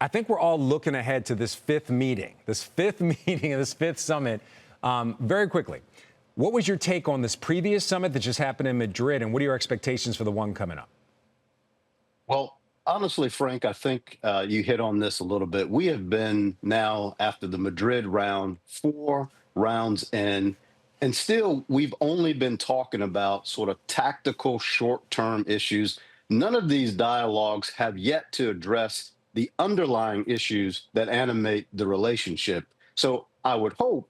I think we're all looking ahead to this fifth meeting, and this fifth summit. Very quickly, what was your take on this previous summit that just happened in Madrid, and what are your expectations for the one coming up? Well, honestly, Frank, I think you hit on this a little bit. We have been now after the Madrid round, 4 rounds in, and still we've only been talking about sort of tactical short-term issues. None of these dialogues have yet to address the underlying issues that animate the relationship. So I would hope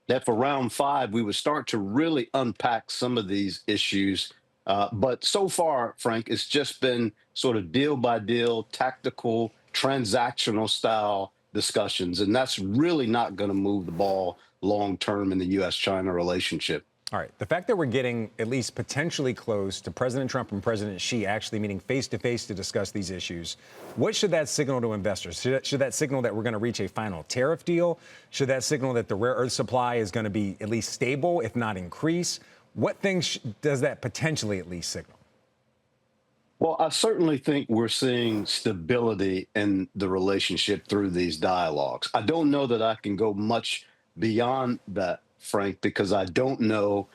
that for round 5, we would start to really unpack some of these issues. But so far, Frank, it's just been sort of deal by deal, tactical, transactional style discussions. And that's really not going to move the ball long term in the U.S. China relationship. All right. The fact that we're getting at least potentially close to President Trump and President Xi actually meeting face to face to discuss these issues, what should that signal to investors? Should that signal that we're going to reach a final tariff deal? Should that signal that the rare earth supply is going to be at least stable, if not increase? What things does that potentially at least signal? Well, I certainly think we're seeing stability in the relationship through these dialogues. I don't know that I can go much beyond that, Frank, because I don't know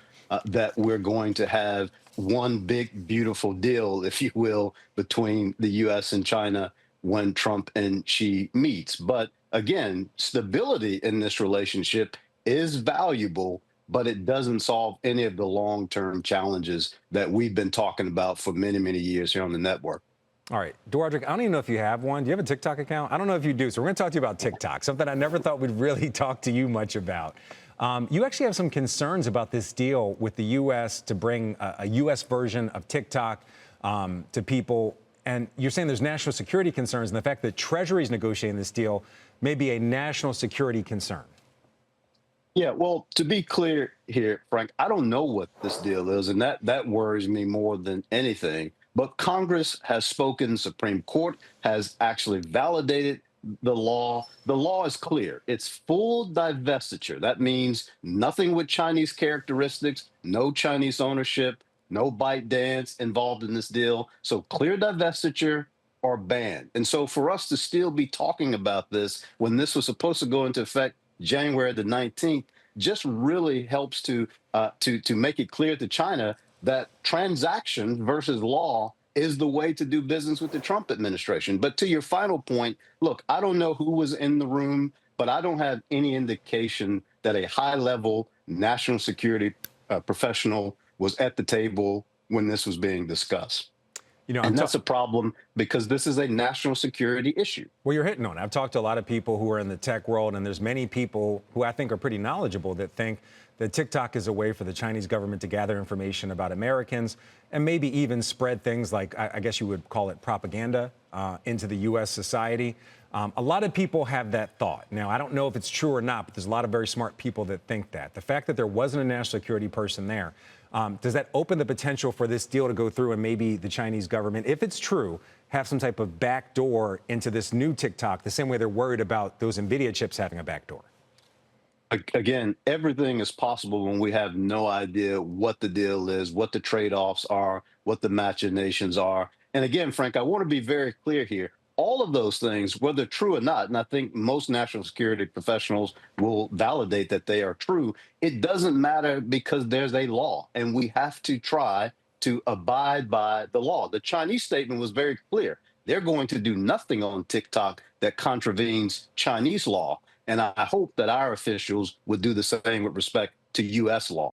that we're going to have one big, beautiful deal, if you will, between the U.S. and China when Trump and Xi meets. But again, stability in this relationship is valuable, but it doesn't solve any of the long-term challenges that we've been talking about for many, many years here on the network. All right, Dwardrick, I don't even know if you have one. Do you have a TikTok account? I don't know if you do. So we're going to talk to you about TikTok, something I never thought we'd really talk to you much about. You actually have some concerns about this deal with the U.S. to bring a U.S. version of TikTok to people. And you're saying there's national security concerns, and the fact that Treasury is negotiating this deal may be a national security concern. Yeah, well, to be clear here, Frank, I don't know what this deal is, and that worries me more than anything. But Congress has spoken, Supreme Court has actually validated the law. The law is clear. It's full divestiture. That means nothing with Chinese characteristics, no Chinese ownership, no bite dance involved in this deal. So clear divestiture or ban. And so for us to still be talking about this when this was supposed to go into effect January the 19th just really helps to make it clear to China that transaction versus law is the way to do business with the Trump administration. But to your final point, look, I don't know who was in the room, but I don't have any indication that a high-level national security professional was at the table when this was being discussed. You know, and that's a problem because this is a national security issue. Well, you're hitting on it. I've talked to a lot of people who are in the tech world, and there's many people who I think are pretty knowledgeable that think that TikTok is a way for the Chinese government to gather information about Americans and maybe even spread things like, I guess you would call it propaganda into the U.S. society. A lot of people have that thought. Now, I don't know if it's true or not, but there's a lot of very smart people that think that. The fact that there wasn't a national security person there, does that open the potential for this deal to go through and maybe the Chinese government, if it's true, have some type of backdoor into this new TikTok, the same way they're worried about those NVIDIA chips having a backdoor? Again, everything is possible when we have no idea what the deal is, what the trade-offs are, what the machinations are. And again, Frank, I want to be very clear here. All of those things, whether true or not, and I think most national security professionals will validate that they are true, it doesn't matter because there's a law, and we have to try to abide by the law. The Chinese statement was very clear. They're going to do nothing on TikTok that contravenes Chinese law. And I hope that our officials would do the same with respect to U.S. law.